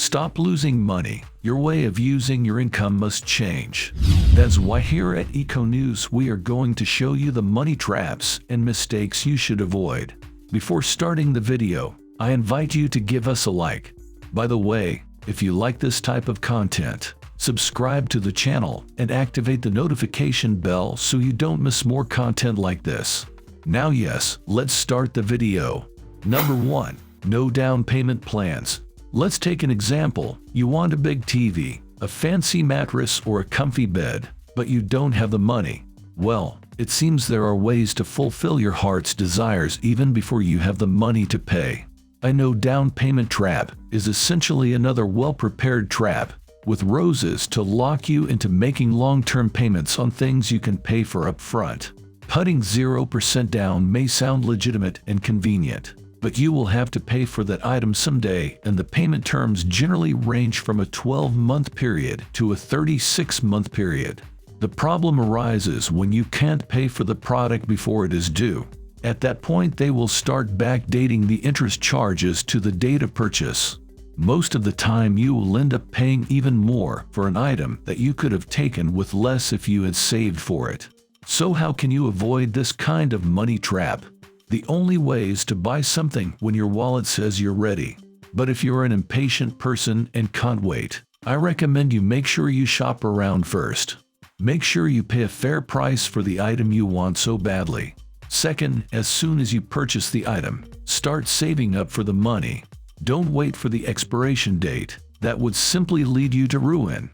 stop losing money, your way of using your income must change. That's why here at EcoNews we are going to show you the money traps and mistakes you should avoid. Before starting the video, I invite you to give us a like. By the way, if you like this type of content, subscribe to the channel and activate the notification bell so you don't miss more content like this. Now yes, let's start the video. Number 1. No down payment plans. Let's take an example. You want a big TV, a fancy mattress, or a comfy bed, but you don't have the money. Well, it seems there are ways to fulfill your heart's desires even before you have the money to pay. A no down payment trap is essentially another well-prepared trap with roses to lock you into making long-term payments on things you can pay for up front. Putting 0% down may sound legitimate and convenient, but you will have to pay for that item someday, and the payment terms generally range from a 12-month period to a 36-month period. The problem arises when you can't pay for the product before it is due. At that point, they will start backdating the interest charges to the date of purchase. Most of the time, you will end up paying even more for an item that you could have taken with less if you had saved for it. So how can you avoid this kind of money trap? The only way is to buy something when your wallet says you're ready. But if you're an impatient person and can't wait, I recommend you make sure you shop around first. Make sure you pay a fair price for the item you want so badly. Second, as soon as you purchase the item, start saving up for the money. Don't wait for the expiration date. That would simply lead you to ruin.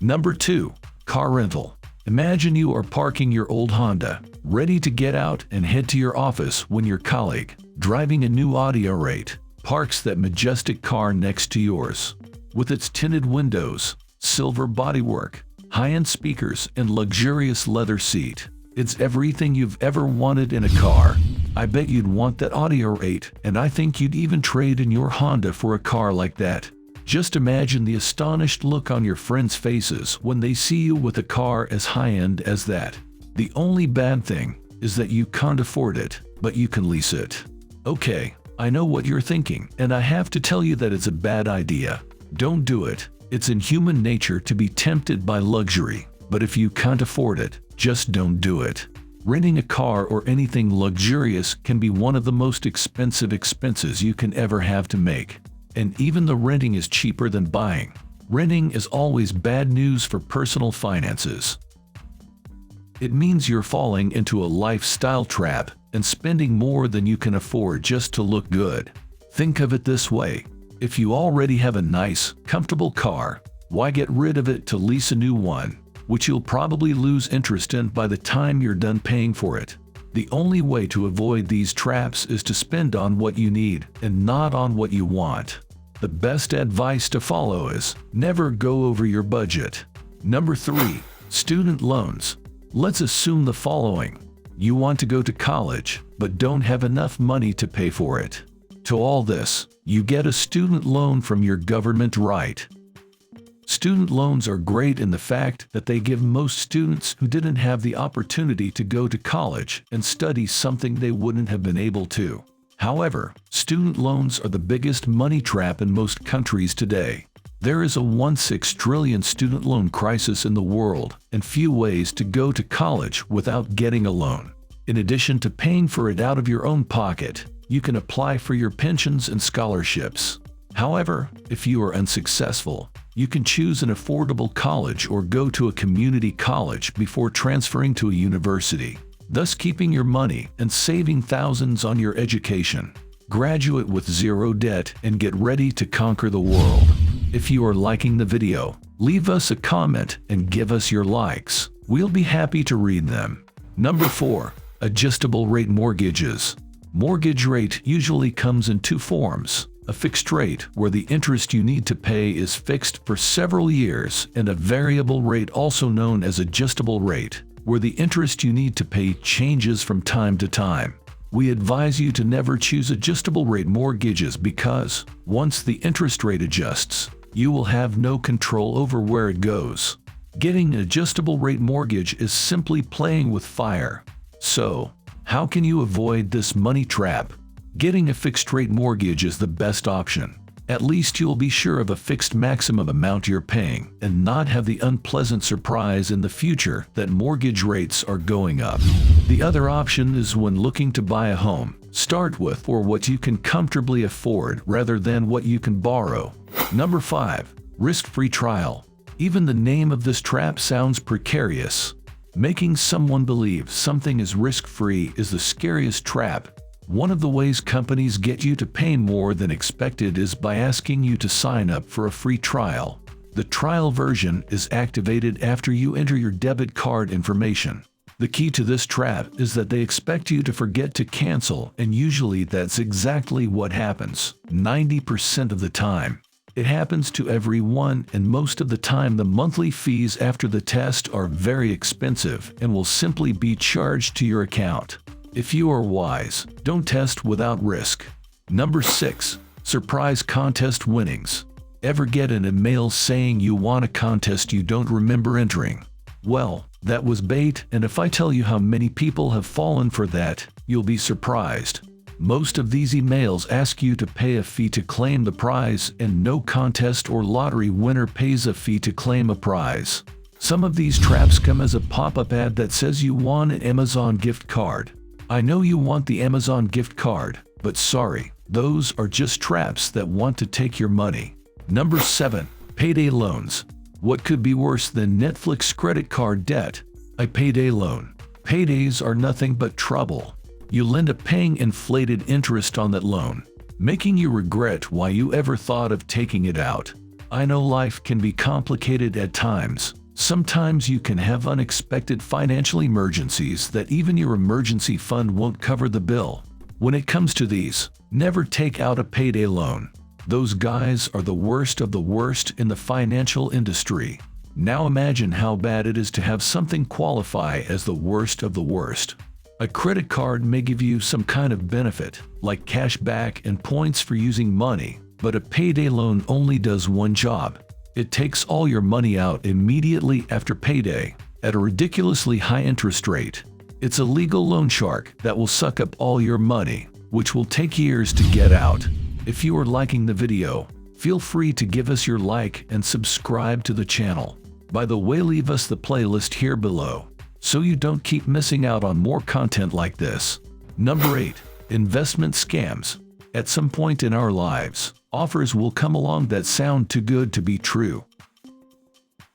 Number 2. Car rental. Imagine you are parking your old Honda, ready to get out and head to your office when your colleague, driving a new Audi R8, parks that majestic car next to yours. With its tinted windows, silver bodywork, high-end speakers, and luxurious leather seat, it's everything you've ever wanted in a car. I bet you'd want that Audi R8, and I think you'd even trade in your Honda for a car like that. Just imagine the astonished look on your friends' faces when they see you with a car as high-end as that. The only bad thing is that you can't afford it, but you can lease it. Okay, I know what you're thinking, and I have to tell you that it's a bad idea. Don't do it. It's in human nature to be tempted by luxury, but if you can't afford it, just don't do it. Renting a car or anything luxurious can be one of the most expensive expenses you can ever have to make. And even the renting is cheaper than buying. Renting is always bad news for personal finances. It means you're falling into a lifestyle trap and spending more than you can afford just to look good. Think of it this way. If you already have a nice, comfortable car, why get rid of it to lease a new one, which you'll probably lose interest in by the time you're done paying for it? The only way to avoid these traps is to spend on what you need and not on what you want. The best advice to follow is never go over your budget. Number 3. Student loans. Let's assume the following. You want to go to college, but don't have enough money to pay for it. To all this, you get a student loan from your government, right? Student loans are great in the fact that they give most students who didn't have the opportunity to go to college and study something they wouldn't have been able to. However, student loans are the biggest money trap in most countries today. There is a 1.6 trillion student loan crisis in the world, and few ways to go to college without getting a loan. In addition to paying for it out of your own pocket, you can apply for your pensions and scholarships. However, if you are unsuccessful, you can choose an affordable college or go to a community college before transferring to a university, thus keeping your money and saving thousands on your education. Graduate with zero debt and get ready to conquer the world. If you are liking the video, leave us a comment and give us your likes. We'll be happy to read them. Number 4. Adjustable rate mortgages. Mortgage rate usually comes in two forms. A fixed rate, where the interest you need to pay is fixed for several years, and a variable rate, also known as adjustable rate, where the interest you need to pay changes from time to time. We advise you to never choose adjustable rate mortgages because, once the interest rate adjusts, you will have no control over where it goes. Getting an adjustable rate mortgage is simply playing with fire. So, how can you avoid this money trap? Getting a fixed rate mortgage is the best option. At least you'll be sure of a fixed maximum amount you're paying and not have the unpleasant surprise in the future that mortgage rates are going up. The other option is when looking to buy a home, start with what you can comfortably afford rather than what you can borrow. Number 5. Risk-free trial. Even the name of this trap sounds precarious. Making someone believe something is risk-free is the scariest trap. One of the ways companies get you to pay more than expected is by asking you to sign up for a free trial. The trial version is activated after you enter your debit card information. The key to this trap is that they expect you to forget to cancel, and usually that's exactly what happens, 90% of the time. It happens to everyone, and most of the time the monthly fees after the test are very expensive and will simply be charged to your account. If you are wise, don't test without risk. Number 6. Surprise contest winnings. Ever get an email saying you won a contest you don't remember entering? Well, that was bait, and if I tell you how many people have fallen for that, you'll be surprised. Most of these emails ask you to pay a fee to claim the prize, and no contest or lottery winner pays a fee to claim a prize. Some of these traps come as a pop-up ad that says you won an Amazon gift card. I know you want the Amazon gift card, but sorry, those are just traps that want to take your money. Number 7. Payday loans. What could be worse than Netflix credit card debt? A payday loan. Paydays are nothing but trouble. You'll end up paying inflated interest on that loan, making you regret why you ever thought of taking it out. I know life can be complicated at times. Sometimes you can have unexpected financial emergencies that even your emergency fund won't cover the bill. When it comes to these, never take out a payday loan. Those guys are the worst of the worst in the financial industry. Now imagine how bad it is to have something qualify as the worst of the worst. A credit card may give you some kind of benefit, like cash back and points for using money, but a payday loan only does one job. It takes all your money out immediately after payday, at a ridiculously high interest rate. It's a legal loan shark that will suck up all your money, which will take years to get out. If you are liking the video, feel free to give us your like and subscribe to the channel. By the way, leave us the playlist here below, so you don't keep missing out on more content like this. Number 8. Investment scams. At some point in our lives, offers will come along that sound too good to be true.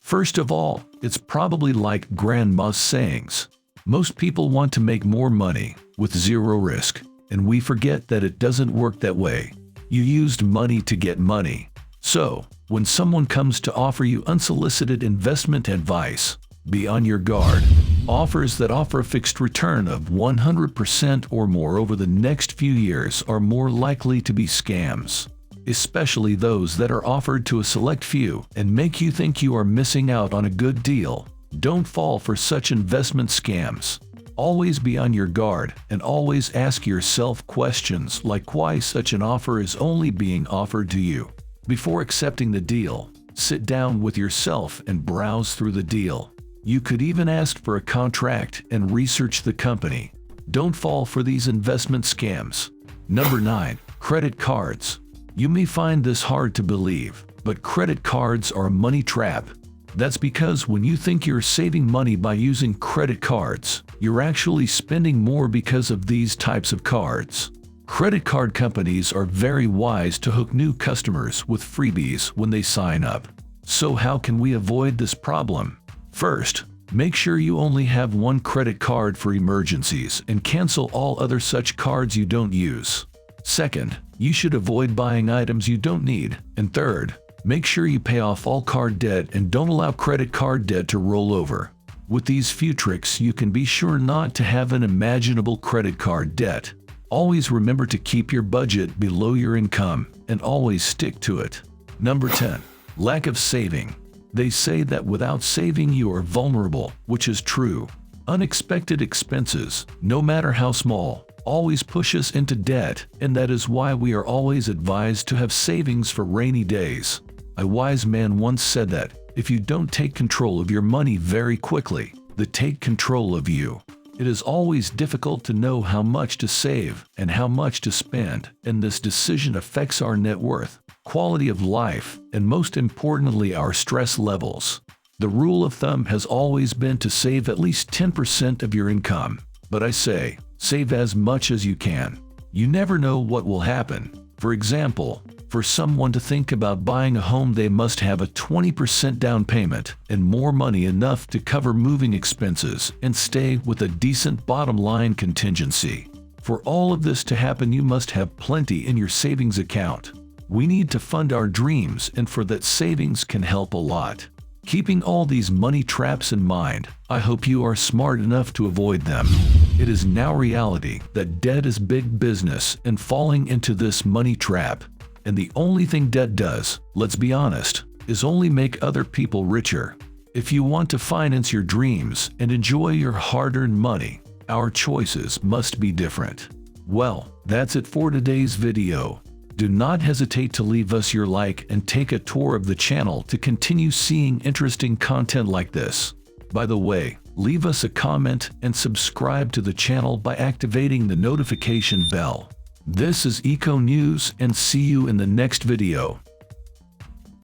First of all, it's probably like grandma's sayings. Most people want to make more money with zero risk, and we forget that it doesn't work that way. You used money to get money. So, when someone comes to offer you unsolicited investment advice, be on your guard. Offers that offer a fixed return of 100% or more over the next few years are more likely to be scams, especially those that are offered to a select few and make you think you are missing out on a good deal. Don't fall for such investment scams. Always be on your guard and always ask yourself questions like why such an offer is only being offered to you. Before accepting the deal, sit down with yourself and browse through the deal. You could even ask for a contract and research the company. Don't fall for these investment scams. Number 9. Credit cards. You may find this hard to believe, but credit cards are a money trap. That's because when you think you're saving money by using credit cards, you're actually spending more because of these types of cards. Credit card companies are very wise to hook new customers with freebies when they sign up. So how can we avoid this problem? First, make sure you only have one credit card for emergencies and cancel all other such cards you don't use. Second, you should avoid buying items you don't need. And third, make sure you pay off all card debt and don't allow credit card debt to roll over. With these few tricks, you can be sure not to have an imaginable credit card debt. Always remember to keep your budget below your income and always stick to it. Number 10. Lack of saving. They say that without saving you are vulnerable, which is true. Unexpected expenses, no matter how small, always push us into debt, and that is why we are always advised to have savings for rainy days. A wise man once said that, if you don't take control of your money very quickly, they take control of you. It is always difficult to know how much to save and how much to spend, and this decision affects our net worth, quality of life, and most importantly, our stress levels. The rule of thumb has always been to save at least 10% of your income. But I say, save as much as you can. You never know what will happen. For example, for someone to think about buying a home, they must have a 20% down payment and more money enough to cover moving expenses and stay with a decent bottom line contingency. For all of this to happen, you must have plenty in your savings account. We need to fund our dreams, and for that, savings can help a lot. Keeping all these money traps in mind, I hope you are smart enough to avoid them. It is now reality that debt is big business, and falling into this money trap. And the only thing debt does, let's be honest, is only make other people richer. If you want to finance your dreams and enjoy your hard-earned money, our choices must be different. Well, that's it for today's video. Do not hesitate to leave us your like and take a tour of the channel to continue seeing interesting content like this. By the way, leave us a comment and subscribe to the channel by activating the notification bell. This is EcoNews, and see you in the next video.